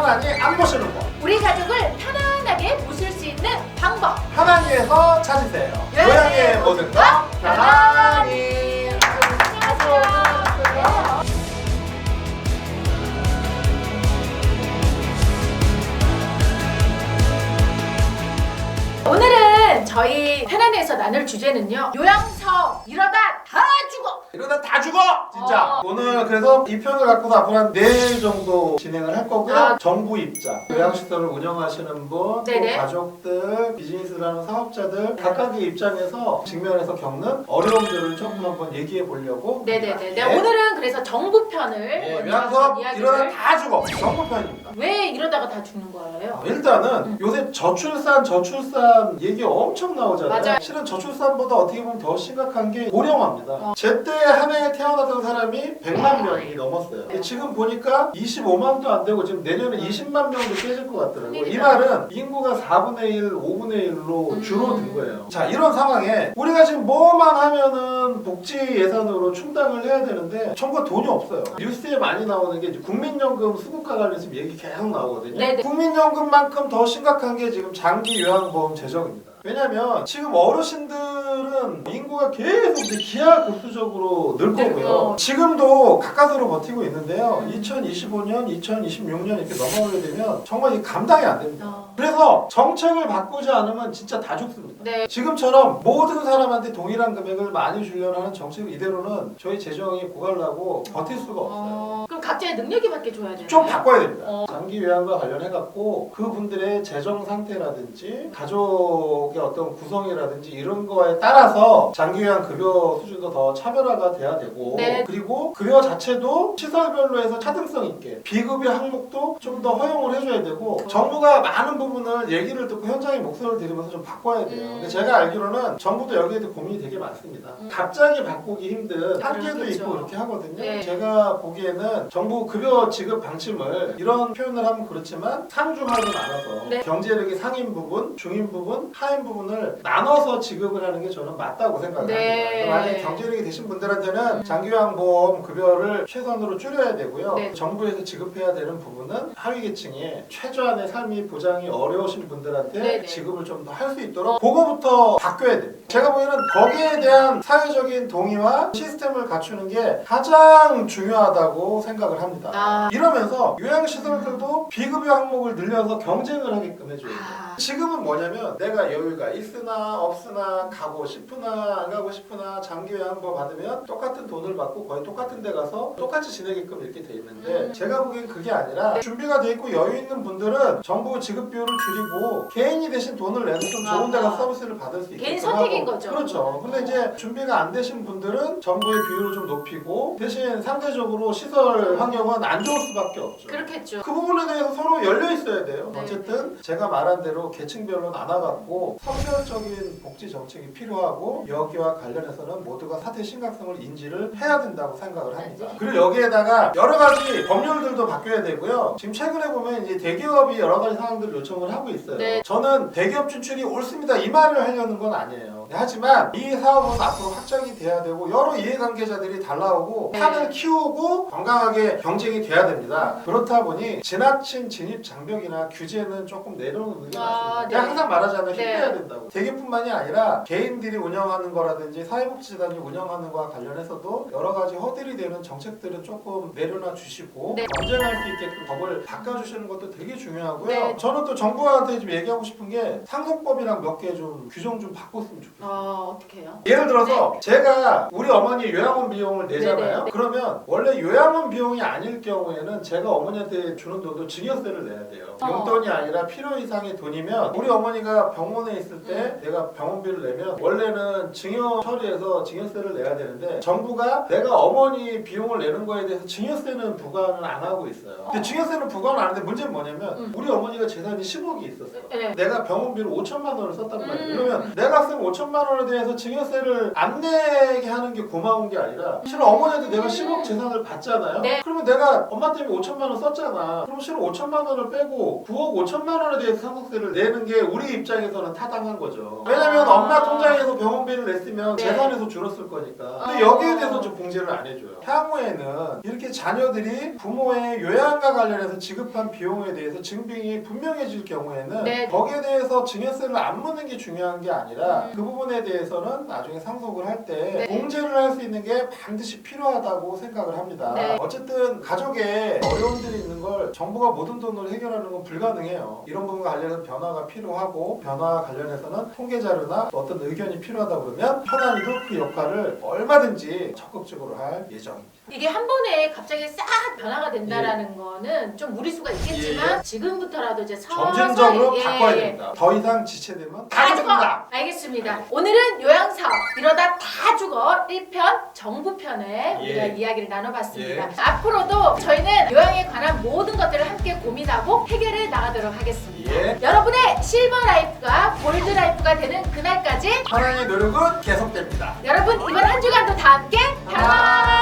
편안히 안 모시는 법. 우리 가족을 편안하게 모실 수 있는 방법. 편안히에서 찾으세요. 요양의 모든 것 편안히. 안녕하세요. 오늘은 저희 편안히에서 나눌 주제는요. 요양사업 이러다 다 죽어. 이러다 다 죽어! 진짜. 오늘 그래서 이 편을 갖고서 앞으로 한 4일 정도 진행을 할 거고요. 정부 입장, 요양시설을 운영하시는 분, 또 가족들, 비즈니스를 하는 사업자들 각각의 입장에서 직면해서 겪는 어려움들을 조금 한번 얘기해 보려고. 네네네. 오늘은 그래서 정부 편을 요양사업 이러다 다 죽어. 정부 편입니다. 왜 이러다가 다 죽는 거예요? 일단은 요새 저출산 얘기 엄청 나오잖아요. 맞아요. 실은 저출산보다 어떻게 보면 더 심각한 게 고령화입니다. 제때 한 해에 태어나던 사람이 100만 명이 넘었어요. 지금 보니까 25만도 안 되고 지금 내년에 20만 명도 깨질 것 같더라고요. 이 말은 인구가 4분의 1, 5분의 1로 줄어든 거예요. 자, 이런 상황에 우리가 지금 뭐만 하면은 복지 예산으로 충당을 해야 되는데 정부가 돈이 없어요. 뉴스에 많이 나오는 게 국민연금 수급과 관련해서 얘기 계속 나오거든요. 네네. 국민연금만큼 더 심각한 게 지금 장기 요양보험 재정입니다. 왜냐면 지금 어르신들은 인구가 계속 이제 기하급수적으로 늘 거고요. 지금도 가까스로 버티고 있는데요. 2025년, 2026년 이렇게 넘어가게 되면 정말 이 감당이 안 됩니다. 그래서 정책을 바꾸지 않으면 진짜 다 죽습니다. 네. 지금처럼 모든 사람한테 동일한 금액을 많이 주려는 하는 정책 이대로는 저희 재정이 고갈나고 버틸 수가 없어요. 그럼 각자의 능력이 밖에 줘야 돼요. 좀 바꿔야 됩니다. 장기 요양과 관련해갖고 그분들의 재정 상태라든지 가족의 어떤 구성이라든지 이런 거에 따라서 장기 요양 급여 수준도 더 차별화가 돼야 되고 그리고 급여 자체도 시설별로 해서 차등성 있게 비급여 항목도 좀 더 허용을 해줘야 되고 정부가 많은 부분을 얘기를 듣고 현장의 목소리를 들으면서 좀 바꿔야 돼요. 근데 제가 알기로는 정부도 여기에 대해 고민이 되게 많습니다. 갑자기 바꾸기 힘든 한계도 있고 그렇게 하거든요. 제가 보기에는 정부 급여 지급 방침을 이런 표현을 하면 그렇지만 상중하로 나눠서 경제력이 상인 부분, 중인 부분, 하인 부분을 나눠서 지급을 하는 게 저는 맞다고 생각을 합니다. 만약에 경제력이 되신 분들한테는 장기요양보험 급여를 최선으로 줄여야 되고요. 정부에서 지급해야 되는 부분은 하위계층의 최저한의 삶이 보장이 어려우신 분들한테 지급을 좀 더 할 수 있도록 그거부터 바뀌어야 됩니다. 제가 보기에는 거기에 대한 사회적인 동의와 시스템을 갖추는 게 가장 중요하다고 생각을 합니다. 이러면서 요양시설들도 비급여 항목을 늘려서 경쟁을 하게끔 해줘야 돼요. 지금은 뭐냐면 내가 여유가 있으나 없으나 가고 싶으나 안 가고 싶으나 장기요양보 받으면 똑같은 돈을 받고 거의 똑같은 데 가서 똑같이 지내게끔 이렇게 돼 있는데 제가 보기엔 그게 아니라 준비가 돼 있고 여유 있는 분들은 정부 지급 비율을 줄이고 개인이 대신 돈을 내서 좀 좋은 데 가서 서비스를 받을 수 있게끔 개인 선택인 하고. 거죠. 그렇죠. 근데 이제 준비가 안 되신 분들은 정부의 비율을 좀 높이고 대신 상대적으로 시설 환경은 안 좋을 수밖에 없죠. 그렇겠죠. 그 부분에 대해서 서로 열려 있어야 돼요. 어쨌든 제가 말한 대로 계층별로 나눠갖고 선별적인 복지 정책이 필요하고 여기와 관련해서는 모두가 사태의 심각성을 인지를 해야 된다고 생각을 합니다. 그리고 여기에다가 여러 가지 법률들도 바뀌어야 되고요. 지금 최근에 보면 이제 대기업이 여러 가지 사항들을 요청을 하고 있어요. 저는 대기업 진출이 옳습니다 이 말을 하려는 건 아니에요. 하지만 이 사업은 앞으로 확장이 돼야 되고 여러 이해관계자들이 달라오고 판을 키우고 건강하게 경쟁이 돼야 됩니다. 그렇다 보니 지나친 진입 장벽이나 규제는 조금 내려놓는 게 맞습니다. 제가 항상 말하자면 힘내야 된다고. 대기업뿐만이 아니라 개인들이 운영하는 거라든지 사회복지재단이 운영하는 거와 관련해서도 여러 가지 허들이 되는 정책들은 조금 내려놔 주시고 경쟁할 수 있게끔 법을 바꿔주시는 것도 되게 중요하고요. 저는 또 정부한테 좀 얘기하고 싶은 게 상속법이랑 몇 개 좀 규정 좀 바꿨으면 좋겠어요. 어떻게 해요? 예를 들어서 제가 우리 어머니 요양원 비용을 내잖아요. 그러면 원래 요양원 비용이 아닐 경우에는 제가 어머니한테 주는 돈도 증여세를 내야 돼요. 용돈이 아니라 필요 이상의 돈이면 우리 어머니가 병원에 있을 때 내가 병원비를 내면 원래는 증여 처리해서 증여세를 내야 되는데 정부가 내가 어머니 비용을 내는 거에 대해서 증여세는 부과는 안 하고 있어요. 근데 증여세는 부과는 안 하는데 문제는 뭐냐면 우리 어머니가 재산이 10억이 있었어요. 내가 병원비를 5천만 원을 썼단 말이에요. 그러면 내가 쓴 5천만 5천만 원에 대해서 증여세를 안 내게 하는 게 고마운 게 아니라 실은 어머니한테 내가 10억 재산을 받잖아요. 네. 그러면 내가 엄마 때문에 5천만 원 썼잖아. 그럼 실은 5천만 원을 빼고 9억 5천만 원에 대해서 상속세를 내는 게 우리 입장에서는 타당한 거죠. 왜냐면 엄마 통장에서 병원비를 냈으면 네. 재산에서 줄었을 거니까. 근데 여기에 대해서 좀 공제를 안 해줘요. 향후에는 이렇게 자녀들이 부모의 요양과 관련해서 지급한 비용에 대해서 증빙이 분명해질 경우에는 네. 거기에 대해서 증여세를 안 묻는 게 중요한 게 아니라 그 부분에 대해서는 나중에 상속을 할 때 네. 공제를 할 수 있는 게 반드시 필요하다고 생각을 합니다. 네. 어쨌든 가족에 어려움들이 있는 걸 정부가 모든 돈으로 해결하는 건 불가능해요. 이런 부분과 관련해서 변화가 필요하고 변화와 관련해서는 통계 자료나 어떤 의견이 필요하다 그러면 현안이도 그 역할을 얼마든지 적극적으로 할 예정입니다. 이게 한 번에 갑자기 싹 변화가 된다라는 거는 좀 무리수가 있겠지만 지금부터라도 이제 점진적으로 서서히, 바꿔야 됩니다. 더 이상 지체되면 다 죽는다. 알겠습니다. 오늘은 요양사업 이러다 다 죽어 1편 정부편에 우리가 예. 이야기를 나눠봤습니다. 예. 앞으로도 저희는 요양에 관한 모든 것들을 함께 고민하고 해결해 나가도록 하겠습니다. 예. 여러분의 실버 라이프가 골드 라이프가 되는 그날까지 하나의 노력은 계속됩니다. 여러분 이번 한 주간도 다 함께 아.